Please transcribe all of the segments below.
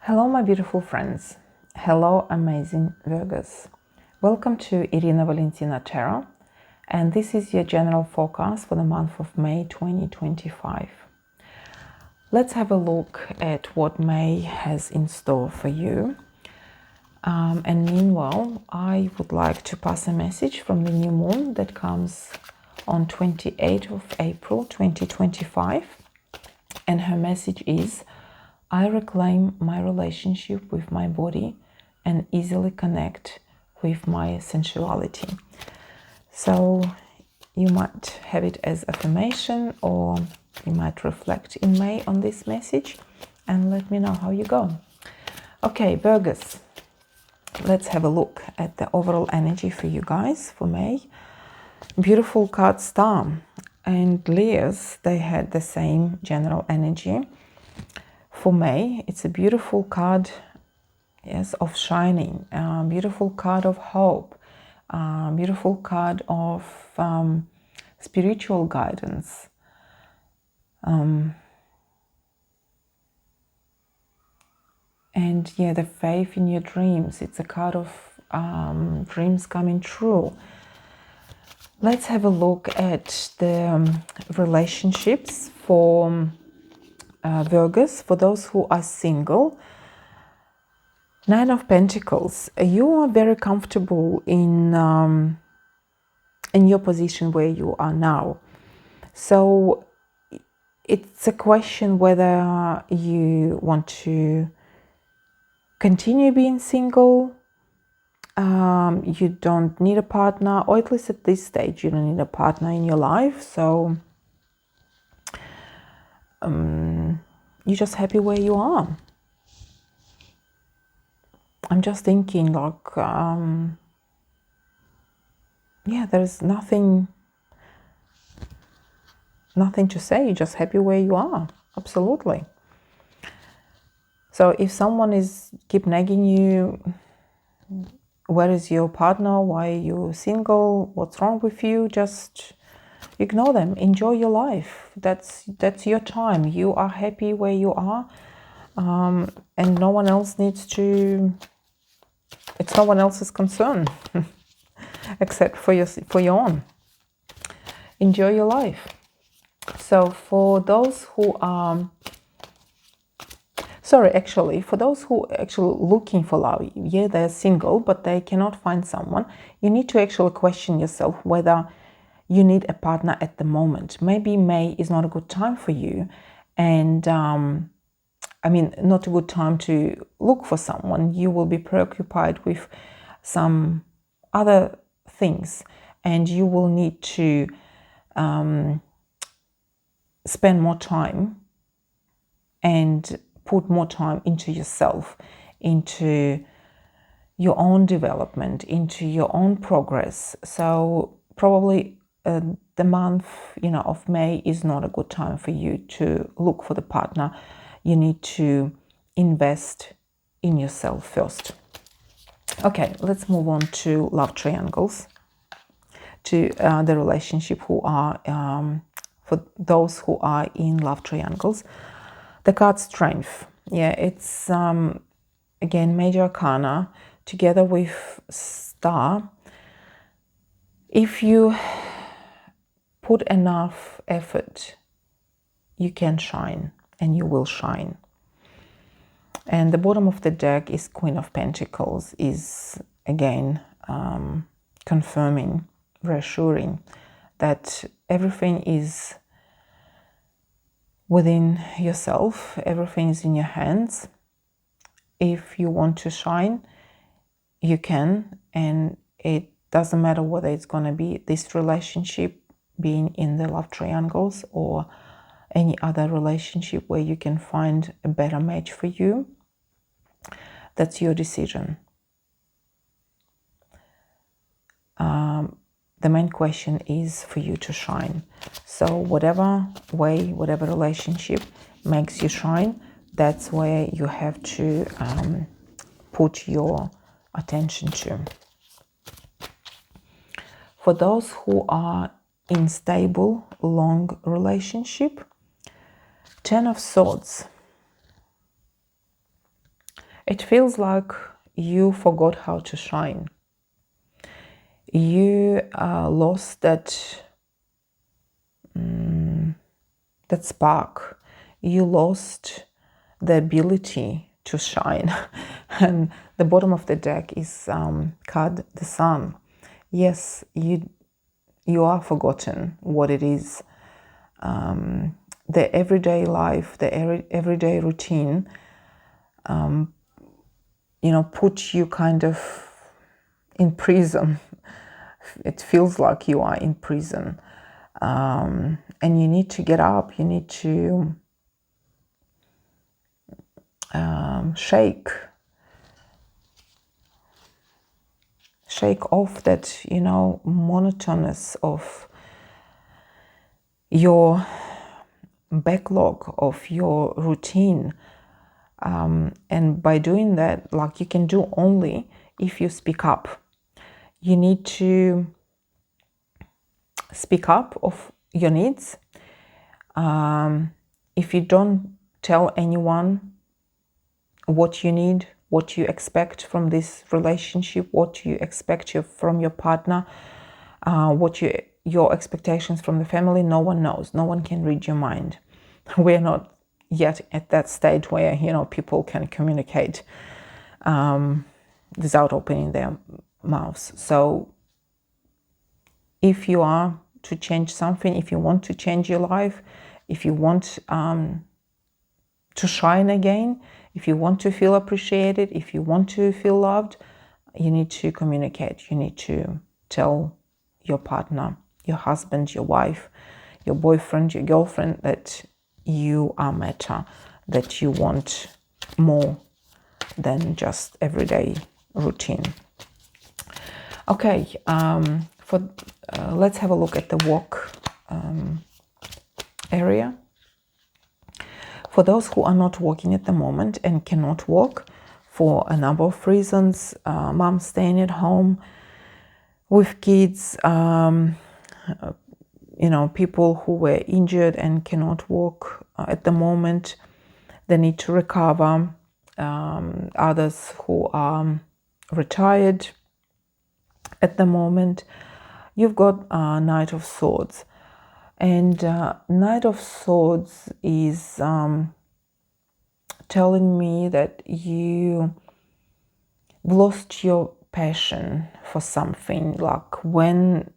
Hello, my beautiful friends. Hello, amazing Virgos. Welcome to Irina Valentina Tarot, and this is your general forecast for the month of May 2025. Let's have a look at what May has in store for you. And meanwhile, I would like to pass a message from the new moon that comes on 28th of April 2025. And her message is, I reclaim my relationship with my body and easily connect with my sensuality. So you might have it as affirmation, or you might reflect in May on this message and let me know how you go. Okay, Virgos, let's have a look at the overall energy for you guys for May. Beautiful card Star, and Leos, they had the same general energy. For May, it's a beautiful card, yes, of shining, beautiful card of hope, beautiful card of spiritual guidance. And yeah, the faith in your dreams. It's a card of dreams coming true. Let's have a look at the relationships for Virgos, for those who are single. Nine of Pentacles. You are very comfortable in your position where you are now. So it's a question whether you want to continue being single. You don't need a partner, or at least at this stage, you don't need a partner in your life. So you're just happy where you are. I'm just thinking like, yeah, there's nothing to say. You're just happy where you are. Absolutely. So if someone is keep nagging you, where is your partner? Why are you single? What's wrong with you? Just ignore them. Enjoy your life. That's your time. You are happy where you are, and no one else needs to. It's no one else's concern, except for your own. Enjoy your life. So for those who are, for those who actually looking for love, yeah, they're single, but they cannot find someone, you need to actually question yourself whether you need a partner at the moment. Maybe May is not a good time for you, and I mean, not a good time to look for someone. You will be preoccupied with some other things, and you will need to spend more time and put more time into yourself, into your own development, into your own progress. So probably the month, of May is not a good time for you to look for the partner. You need to invest in yourself first. Okay, let's move on to love triangles, to the relationship who are, for those who are in love triangles. The card Strength. Yeah, it's, again, Major Arcana together with Star. If you put enough effort, you can shine, and you will shine. And the bottom of the deck is Queen of Pentacles, is again confirming, reassuring that everything is within yourself, everything is in your hands. If you want to shine, you can, and it doesn't matter whether it's going to be this relationship, being in the love triangles, or any other relationship where you can find a better match for you. That's your decision. The main question is for you to shine. So whatever way, whatever relationship makes you shine, that's where you have to put your attention to. For those who are in stable, long relationship, Ten of Swords. It feels like you forgot how to shine. You lost that that spark. You lost the ability to shine. And the bottom of the deck is card the Sun. Yes, you are forgotten what it is. The everyday life, the everyday routine, put you kind of in prison. It feels like you are in prison. And you need to get up. You need to shake off that, monotonous of your backlog of your routine. And by doing that, like, you can do only if you speak up. You need to speak up of your needs. If you don't tell anyone what you need, what you expect from this relationship, what you expect from your partner, your expectations from the family, no one knows. No one can read your mind. We're not yet at that stage where, people can communicate without opening their mouths. So if you are to change something, if you want to change your life, if you want to shine again, if you want to feel appreciated, if you want to feel loved, you need to communicate. You need to tell your partner, your husband, your wife, your boyfriend, your girlfriend that you are matter, that you want more than just everyday routine. Okay, let's have a look at the work area. For those who are not working at the moment and cannot work for a number of reasons, mom staying at home with kids, people who were injured and cannot work at the moment, they need to recover. Others who are retired at the moment. You've got Knight of Swords. And Knight of Swords is telling me that you lost your passion for something. Like when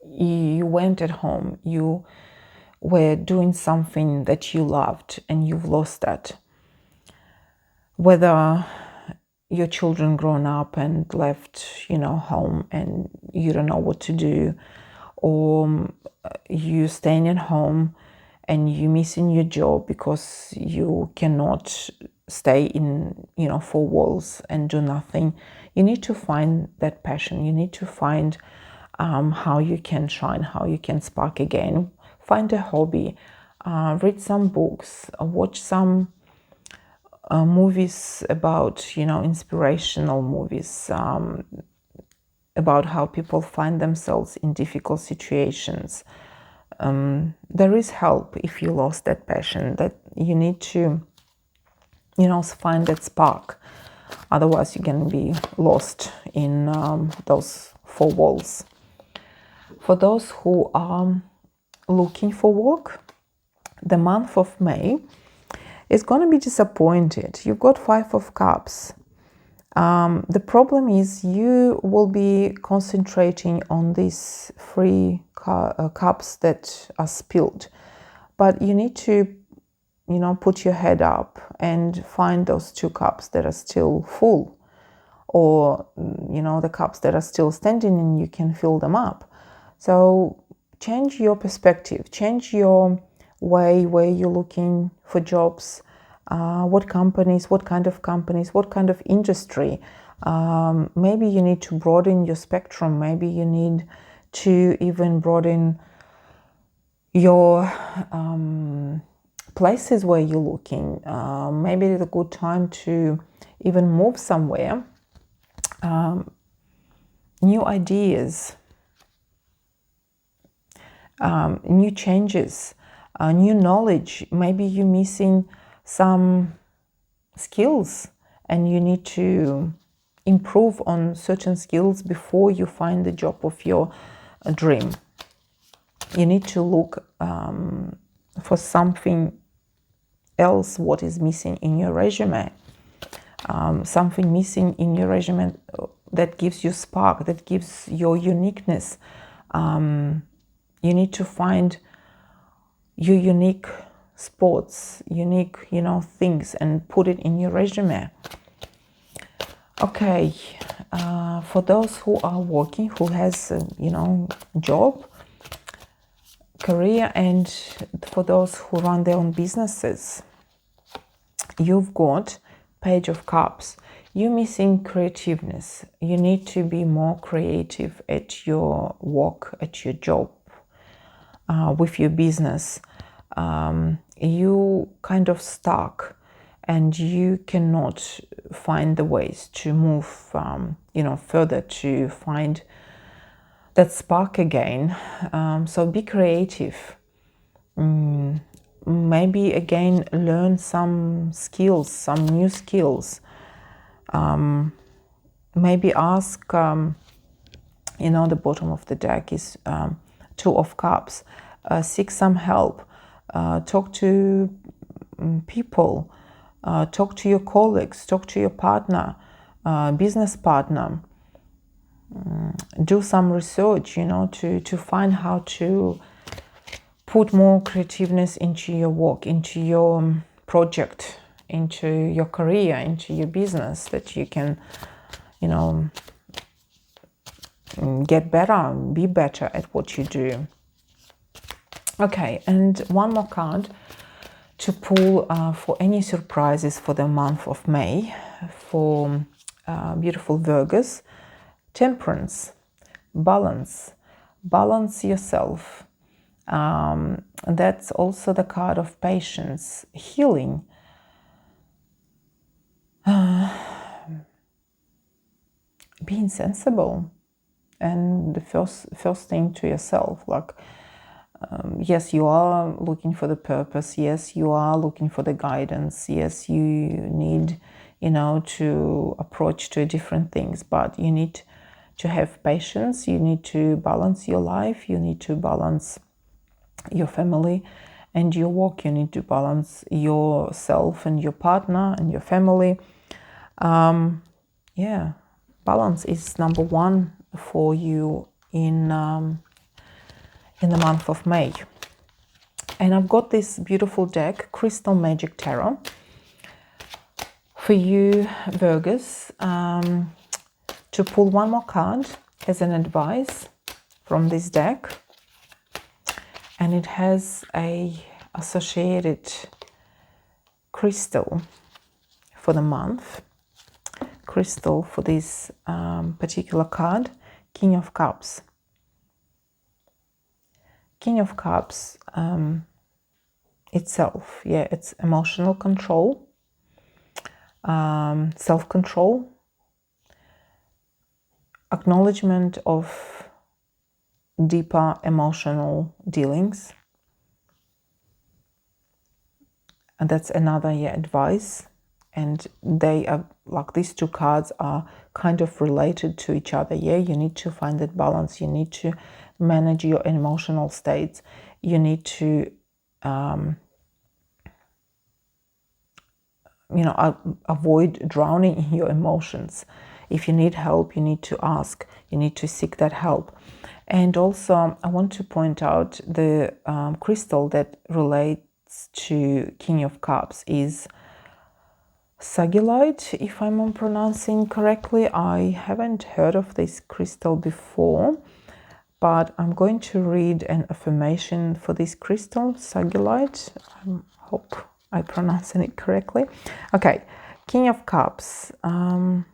you went at home, you were doing something that you loved and you've lost that. Whether your children grown up and left, home and you don't know what to do, or you staying at home and you missing your job because you cannot stay in, four walls and do nothing. You need to find that passion. You need to find how you can shine, how you can spark again. Find a hobby, read some books, watch some movies about, inspirational movies, about how people find themselves in difficult situations. There is help if you lost that passion. That you need to, find that spark. Otherwise, you're going to be lost in those four walls. For those who are looking for work, the month of May is going to be disappointed. You've got Five of Cups. The problem is you will be concentrating on these three cups that are spilled. But you need to, put your head up and find those two cups that are still full. Or, the cups that are still standing and you can fill them up. So change your perspective. Change your way where you're looking for jobs. What companies, what kind of industry. Maybe you need to broaden your spectrum. Maybe you need to even broaden your places where you're looking. Maybe it's a good time to even move somewhere. New ideas, new changes, new knowledge. Maybe you're missing some skills, and you need to improve on certain skills before you find the job of your dream. You need to look for something else, what is missing in your resume. Something missing in your resume that gives you spark, that gives your uniqueness. You need to find your unique spots, unique, things, and put it in your resume. Okay, for those who are working, who has, job, career, and for those who run their own businesses, you've got Page of Cups. You're missing creativeness. You need to be more creative at your work, at your job, with your business. You kind of stuck, and you cannot find the ways to move, further, to find that spark again. So be creative. Maybe again learn some skills, some new skills. Maybe ask, the bottom of the deck is Two of Cups. Seek some help. Talk to people. Talk to your colleagues. Talk to your partner, business partner. Do some research, to find how to put more creativeness into your work, into your project, into your career, into your business, that you can, get better, be better at what you do. Okay, and one more card to pull for any surprises for the month of May for beautiful Virgos. Temperance, balance yourself. That's also the card of patience, healing. Being sensible, and the first thing to yourself, like, yes, you are looking for the purpose. Yes, you are looking for the guidance. Yes, you need, to approach to different things, but you need to have patience. You need to balance your life. You need to balance your family and your work. You need to balance yourself and your partner and your family. Balance is number one for you in the month of May. And I've got this beautiful deck, Crystal Magic Tarot, for you Virgos, to pull one more card as an advice from this deck. And it has a associated crystal for the month. Crystal for this particular card, King of Cups. King of Cups itself, it's emotional control, self-control, acknowledgement of deeper emotional dealings. And that's another advice. And they are like, these two cards are kind of related to each other. You need to find that balance. You need to manage your emotional states. You need to avoid drowning in your emotions. If you need help, you need to ask. You need to seek that help. And also, I want to point out the crystal that relates to King of Cups is Sagilite, if I'm pronouncing correctly. I haven't heard of this crystal before, but I'm going to read an affirmation for this crystal, Sagilite. I hope I'm pronouncing it correctly. Okay, King of Cups, and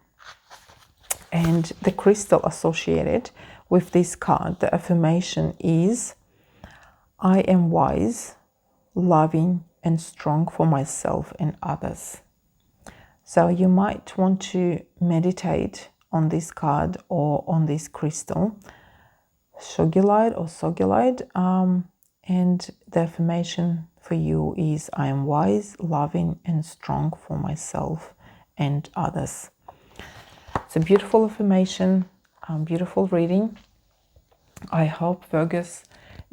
the crystal associated with this card, the affirmation is, I am wise, loving, and strong for myself and others. So you might want to meditate on this card or on this crystal, Sogilite, and the affirmation for you is I am wise, loving, and strong for myself and others. It's a beautiful affirmation, beautiful reading. I hope, Virgos,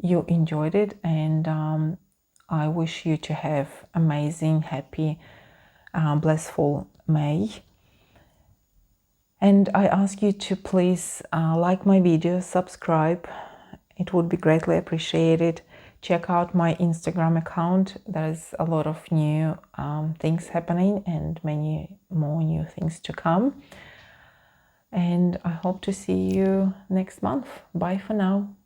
you enjoyed it, and I wish you to have amazing, happy, blissful May. And I ask you to please like my video, subscribe. It would be greatly appreciated. Check out my Instagram account. There's a lot of new things happening and many more new things to come. And I hope to see you next month. Bye for now.